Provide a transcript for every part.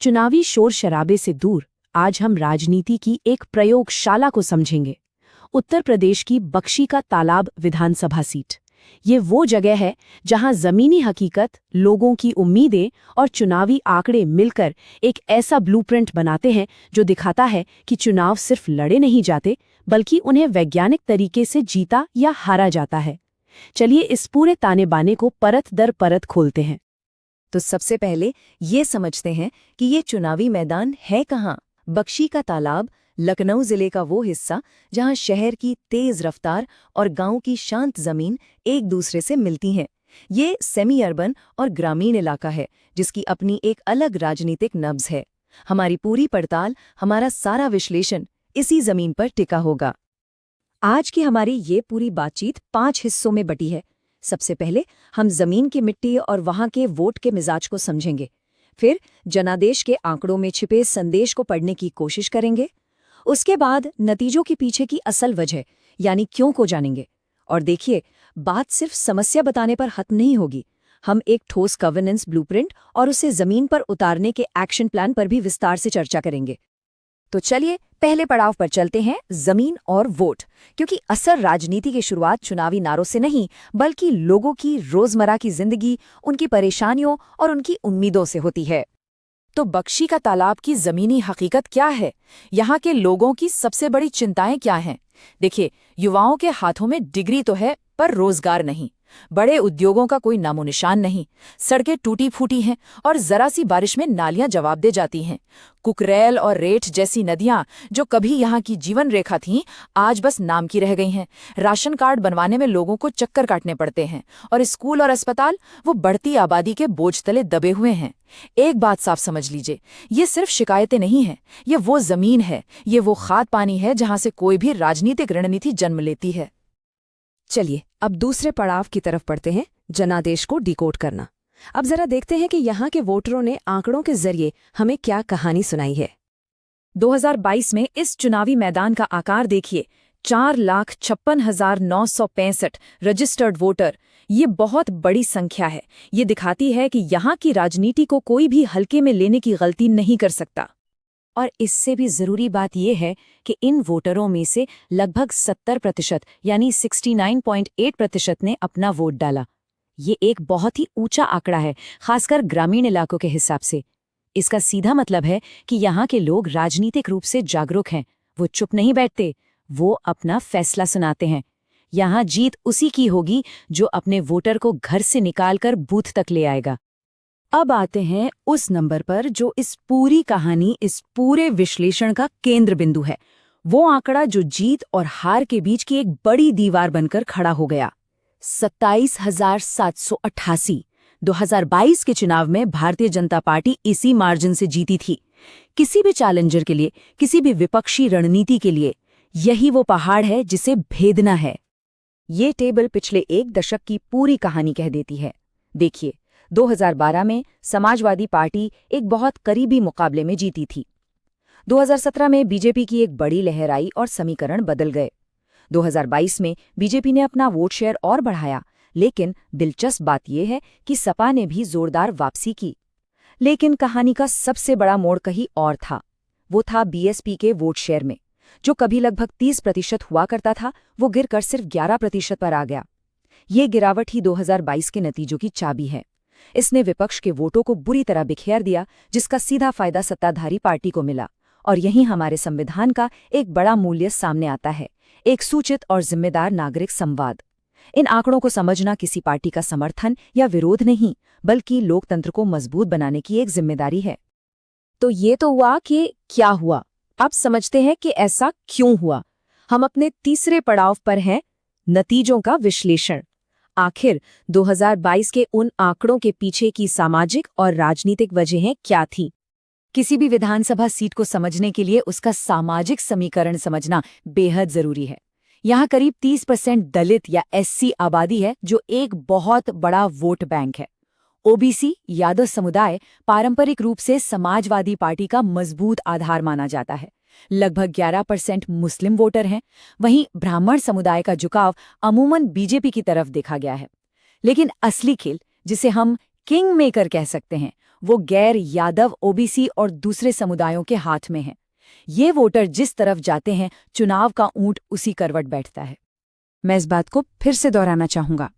चुनावी शोर शराबे से दूर आज हम राजनीति की एक प्रयोगशाला को समझेंगे। उत्तर प्रदेश की बख्शी का तालाब विधानसभा सीट। ये वो जगह है जहां जमीनी हकीकत, लोगों की उम्मीदें और चुनावी आंकड़े मिलकर एक ऐसा ब्लूप्रिंट बनाते हैं जो दिखाता है कि चुनाव सिर्फ लड़े नहीं जाते बल्कि उन्हें वैज्ञानिक तरीके से जीता या हारा जाता है। चलिए इस पूरे ताने बाने को परत दर परत खोलते हैं। तो सबसे पहले ये समझते हैं कि ये चुनावी मैदान है कहाँ। बख्शी का तालाब लखनऊ जिले का वो हिस्सा जहाँ शहर की तेज रफ्तार और गांव की शांत जमीन एक दूसरे से मिलती हैं। ये सेमी अर्बन और ग्रामीण इलाका है जिसकी अपनी एक अलग राजनीतिक नब्ज है। हमारी पूरी पड़ताल, हमारा सारा विश्लेषण इसी जमीन पर टिका होगा। आज की हमारी ये पूरी बातचीत 5 हिस्सों में बटी है। सबसे पहले हम जमीन की मिट्टी और वहां के वोट के मिजाज को समझेंगे। फिर जनादेश के आंकड़ों में छिपे संदेश को पढ़ने की कोशिश करेंगे। उसके बाद नतीजों के पीछे की असल वजह यानी क्यों को जानेंगे। और देखिए, बात सिर्फ समस्या बताने पर खत्म नहीं होगी। हम एक ठोस गवर्नेंस ब्लूप्रिंट और उसे जमीन पर उतारने के एक्शन प्लान पर भी विस्तार से चर्चा करेंगे। तो चलिए पहले पड़ाव पर चलते हैं, जमीन और वोट। क्योंकि असल राजनीति की शुरुआत चुनावी नारों से नहीं बल्कि लोगों की रोजमर्रा की जिंदगी, उनकी परेशानियों और उनकी उम्मीदों से होती है। तो बख्शी का तालाब की जमीनी हकीकत क्या है? यहाँ के लोगों की सबसे बड़ी चिंताएं क्या हैं? देखिए, युवाओं के हाथों में डिग्री तो है पर रोजगार नहीं। बड़े उद्योगों का कोई नामो निशान नहीं। सड़कें टूटी फूटी हैं और जरा सी बारिश में नालियां जवाब दे जाती हैं। कुकरेल और रेठ जैसी नदियां जो कभी यहाँ की जीवन रेखा थीं, आज बस नाम की रह गई हैं। राशन कार्ड बनवाने में लोगों को चक्कर काटने पड़ते हैं और स्कूल और अस्पताल वो बढ़ती आबादी के बोझ तले दबे हुए हैं। एक बात साफ समझ लीजिए, ये सिर्फ शिकायतें नहीं हैं, ये वो जमीन है, ये वो खाद पानी है जहां से कोई भी राजनीतिक रणनीति जन्म लेती है। चलिए अब दूसरे पड़ाव की तरफ बढ़ते हैं, जनादेश को डिकोड करना। अब जरा देखते हैं कि यहाँ के वोटरों ने आंकड़ों के जरिए हमें क्या कहानी सुनाई है। 2022 में इस चुनावी मैदान का आकार देखिए, 4,56,965 रजिस्टर्ड वोटर। ये बहुत बड़ी संख्या है। ये दिखाती है कि यहाँ की राजनीति को कोई भी हल्के में लेने की गलती नहीं कर सकता। और इससे भी जरूरी बात यह है कि इन वोटरों में से लगभग 70% यानी 69.8% ने अपना वोट डाला। ये एक बहुत ही ऊंचा आंकड़ा है, खासकर ग्रामीण इलाकों के हिसाब से। इसका सीधा मतलब है कि यहाँ के लोग राजनीतिक रूप से जागरूक हैं। वो चुप नहीं बैठते, वो अपना फैसला सुनाते हैं। यहाँ जीत उसी की होगी जो अपने वोटर को घर से निकालकर बूथ तक ले आएगा। अब आते हैं उस नंबर पर जो इस पूरी कहानी, इस पूरे विश्लेषण का केंद्र बिंदु है। वो आंकड़ा जो जीत और हार के बीच की एक बड़ी दीवार बनकर खड़ा हो गया। 27,788। 2022 के चुनाव में भारतीय जनता पार्टी इसी मार्जिन से जीती थी। किसी भी चैलेंजर के लिए, किसी भी विपक्षी रणनीति के लिए यही वो पहाड़ है जिसे भेदना है। ये टेबल पिछले एक दशक की पूरी कहानी कह देती है। देखिए, 2012 में समाजवादी पार्टी एक बहुत करीबी मुकाबले में जीती थी। 2017 में बीजेपी की एक बड़ी लहर आई और समीकरण बदल गए। 2022 में बीजेपी ने अपना वोट शेयर और बढ़ाया, लेकिन दिलचस्प बात यह है कि सपा ने भी जोरदार वापसी की। लेकिन कहानी का सबसे बड़ा मोड़ कहीं और था। वो था बीएसपी के वोट शेयर में, जो कभी लगभग 30% हुआ करता था, वो गिरकर सिर्फ 11% पर आ गया। ये गिरावट ही 2022 के नतीजों की चाबी है। इसने विपक्ष के वोटों को बुरी तरह बिखेर दिया, जिसका सीधा फायदा सत्ताधारी पार्टी को मिला। और यहीं हमारे संविधान का एक बड़ा मूल्य सामने आता है, एक सूचित और जिम्मेदार नागरिक संवाद। इन आंकड़ों को समझना किसी पार्टी का समर्थन या विरोध नहीं, बल्कि लोकतंत्र को मजबूत बनाने की एक जिम्मेदारी है। तो ये तो हुआ कि क्या हुआ। अब समझते हैं कि ऐसा क्यों हुआ। हम अपने तीसरे पड़ाव पर हैं, नतीजों का विश्लेषण। आखिर 2022 के उन आंकड़ों के पीछे की सामाजिक और राजनीतिक वजहें क्या थीं? किसी भी विधानसभा सीट को समझने के लिए उसका सामाजिक समीकरण समझना बेहद जरूरी है। यहाँ करीब 30% दलित या एससी आबादी है, जो एक बहुत बड़ा वोट बैंक है। ओबीसी यादव समुदाय पारंपरिक रूप से समाजवादी पार्टी का मजबूत आधार माना जाता है। लगभग 11% मुस्लिम वोटर हैं। वहीं ब्राह्मण समुदाय का झुकाव अमूमन बीजेपी की तरफ देखा गया है। लेकिन असली खेल, जिसे हम किंग मेकर कह सकते हैं, वो गैर यादव, ओबीसी और दूसरे समुदायों के हाथ में है। ये वोटर जिस तरफ जाते हैं, चुनाव का ऊंट उसी करवट बैठता है। मैं इस बात को फिर से दोहराना चाहूंगा।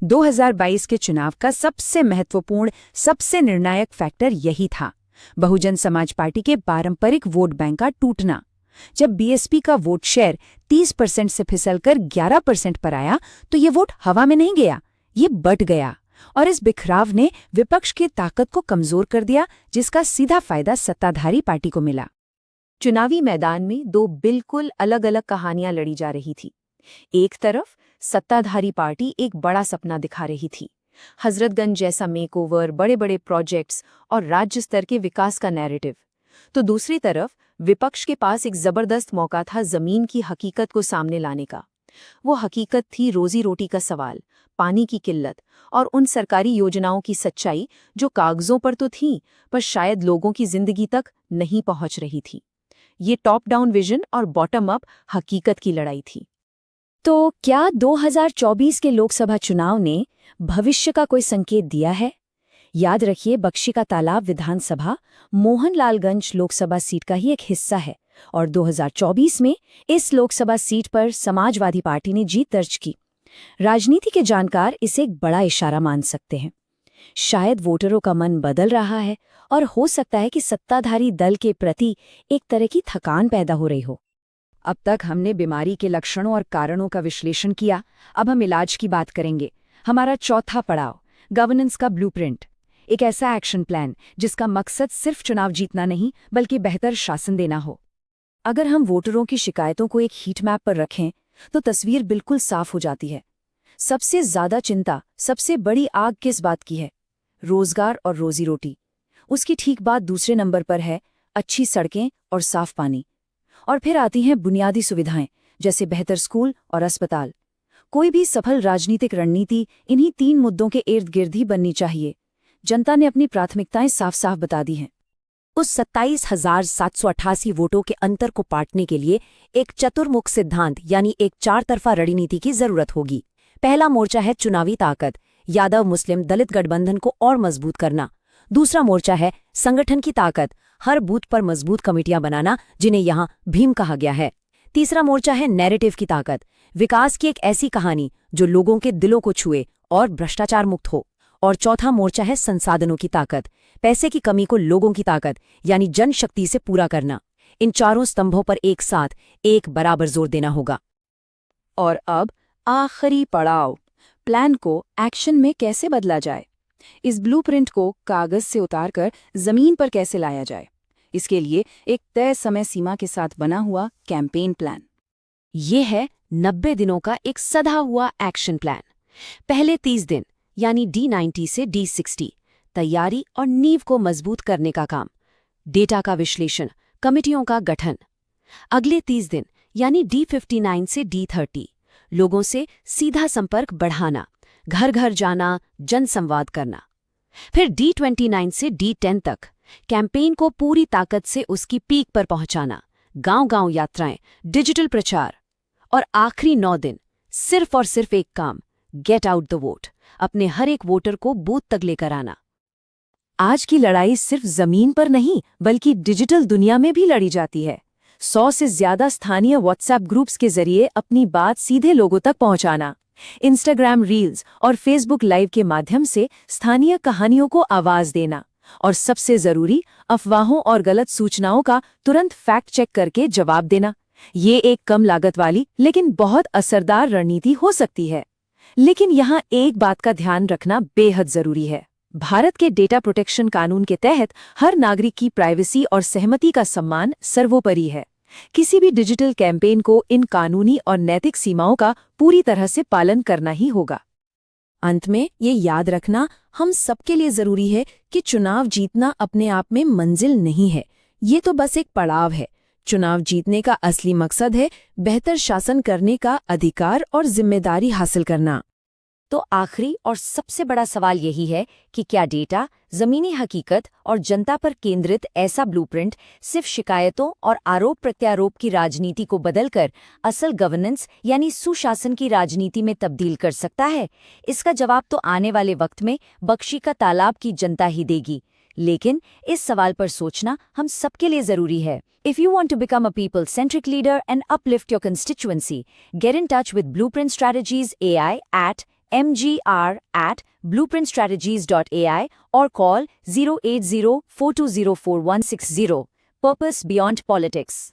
2022 के चुनाव का सबसे महत्वपूर्ण, सबसे निर्णायक फैक्टर यही था, बहुजन समाज पार्टी के पारंपरिक वोट बैंक का टूटना। जब बीएसपी का वोट शेयर 30% से फिसलकर 11% पर आया, तो ये वोट हवा में नहीं गया, ये बट गया। और इस बिखराव ने विपक्ष की ताकत को कमजोर कर दिया, जिसका सीधा फायदा सत्ताधारी पार्टी को मिला। चुनावी मैदान में दो बिल्कुल अलग-अलग कहानियां लड़ी जा रही थी। एक तरफ सत्ताधारी पार्टी एक बड़ा सपना दिखा रही थी, हजरतगंज जैसा मेकओवर, बड़े-बड़े प्रोजेक्ट्स और राज्य स्तर के विकास का नैरेटिव। तो दूसरी तरफ विपक्ष के पास एक जबरदस्त मौका था जमीन की हकीकत को सामने लाने का। वो हकीकत थी रोजी रोटी का सवाल, पानी की किल्लत और उन सरकारी योजनाओं की सच्चाई जो कागजों पर तो थीं, पर शायद लोगों की जिंदगी तक नहीं पहुंच रही थी। ये टॉप डाउन विजन और बॉटम अप हकीकत की लड़ाई थी। तो क्या 2024 के लोकसभा चुनाव ने भविष्य का कोई संकेत दिया है? याद रखिए, बख्शी का तालाब विधानसभा मोहनलालगंज लोकसभा सीट का ही एक हिस्सा है और 2024 में इस लोकसभा सीट पर समाजवादी पार्टी ने जीत दर्ज की। राजनीति के जानकार इसे एक बड़ा इशारा मान सकते हैं। शायद वोटरों का मन बदल रहा है और हो सकता है कि सत्ताधारी दल के प्रति एक तरह की थकान पैदा हो रही हो। अब तक हमने बीमारी के लक्षणों और कारणों का विश्लेषण किया, अब हम इलाज की बात करेंगे। हमारा चौथा पड़ाव, गवर्नेंस का ब्लूप्रिंट, एक ऐसा एक्शन प्लान जिसका मकसद सिर्फ चुनाव जीतना नहीं बल्कि बेहतर शासन देना हो। अगर हम वोटरों की शिकायतों को एक हीट मैप पर रखें तो तस्वीर बिल्कुल साफ हो जाती है। सबसे ज्यादा चिंता, सबसे बड़ी आग किस बात की है? रोजगार और रोजी रोटी। उसकी ठीक बाद दूसरे नंबर पर है अच्छी सड़कें और साफ पानी। और फिर आती हैं बुनियादी सुविधाएं जैसे बेहतर स्कूल और अस्पताल। कोई भी सफल राजनीतिक रणनीति इन्हीं 3 मुद्दों के इर्द गिर्द ही बननी चाहिए। जनता ने अपनी प्राथमिकताएं साफ साफ बता दी हैं। उस 27,788 वोटों के अंतर को पाटने के लिए एक चतुर्मुख सिद्धांत यानी एक 4 तरफा रणनीति की जरूरत होगी। पहला मोर्चा है चुनावी ताकत, यादव मुस्लिम दलित गठबंधन को और मजबूत करना। दूसरा मोर्चा है संगठन की ताकत, हर बूथ पर मजबूत कमेटियां बनाना जिन्हें यहाँ भीम कहा गया है। तीसरा मोर्चा है नैरेटिव की ताकत, विकास की एक ऐसी कहानी जो लोगों के दिलों को छुए और भ्रष्टाचार मुक्त हो। और चौथा मोर्चा है संसाधनों की ताकत, पैसे की कमी को लोगों की ताकत यानी जनशक्ति से पूरा करना। इन चारों स्तंभों पर एक साथ एक बराबर जोर देना होगा। और अब आखिरी पड़ाव, प्लान को एक्शन में कैसे बदला जाए। इस ब्लूप्रिंट को कागज से उतारकर जमीन पर कैसे लाया जाए, इसके लिए एक तय समय सीमा के साथ बना हुआ कैंपेन प्लान। ये है 90 दिनों का एक सधा हुआ एक्शन प्लान। पहले 30 दिन यानी D90 से D60 तैयारी और नींव को मजबूत करने का काम, डेटा का विश्लेषण, कमिटियों का गठन। अगले 30 दिन यानी D59 से D30 लोगों से सीधा संपर्क बढ़ाना, घर घर जाना, जनसंवाद करना। फिर D29 से D10 तक कैंपेन को पूरी ताकत से उसकी पीक पर पहुंचाना, गांव-गांव यात्राएं, डिजिटल प्रचार। और आखिरी 9 दिन सिर्फ और सिर्फ एक काम, गेट आउट द वोट, अपने हर एक वोटर को बूथ तक लेकर आना। आज की लड़ाई सिर्फ जमीन पर नहीं बल्कि डिजिटल दुनिया में भी लड़ी जाती है। 100 से ज्यादा स्थानीय व्हाट्सएप ग्रुप्स के जरिए अपनी बात सीधे लोगों तक पहुंचाना, इंस्टाग्राम रील्स और फेसबुक लाइव के माध्यम से स्थानीय कहानियों को आवाज देना, और सबसे जरूरी अफवाहों और गलत सूचनाओं का तुरंत फैक्ट चेक करके जवाब देना। ये एक कम लागत वाली लेकिन बहुत असरदार रणनीति हो सकती है। लेकिन यहाँ एक बात का ध्यान रखना बेहद जरूरी है। भारत के डेटा प्रोटेक्शन कानून के तहत हर नागरिक की प्राइवेसी और सहमति का सम्मान सर्वोपरि है। किसी भी डिजिटल कैंपेन को इन कानूनी और नैतिक सीमाओं का पूरी तरह से पालन करना ही होगा। अंत में ये याद रखना हम सबके लिए जरूरी है कि चुनाव जीतना अपने आप में मंजिल नहीं है, ये तो बस एक पड़ाव है। चुनाव जीतने का असली मकसद है बेहतर शासन करने का अधिकार और जिम्मेदारी हासिल करना। तो आखिरी और सबसे बड़ा सवाल यही है कि क्या डेटा, जमीनी हकीकत और जनता पर केंद्रित ऐसा ब्लूप्रिंट सिर्फ शिकायतों और आरोप प्रत्यारोप की राजनीति को बदलकर असल गवर्नेंस यानी सुशासन की राजनीति में तब्दील कर सकता है? इसका जवाब तो आने वाले वक्त में बख्शी का तालाब की जनता ही देगी। लेकिन इस सवाल पर सोचना हम सबके लिए जरूरी है। If you want to become a people-centric leader and uplift your constituency, get in touch with Blueprint Strategies AI at mgr@blueprintstrategies.ai or call 080-420-4160. Purpose Beyond Politics.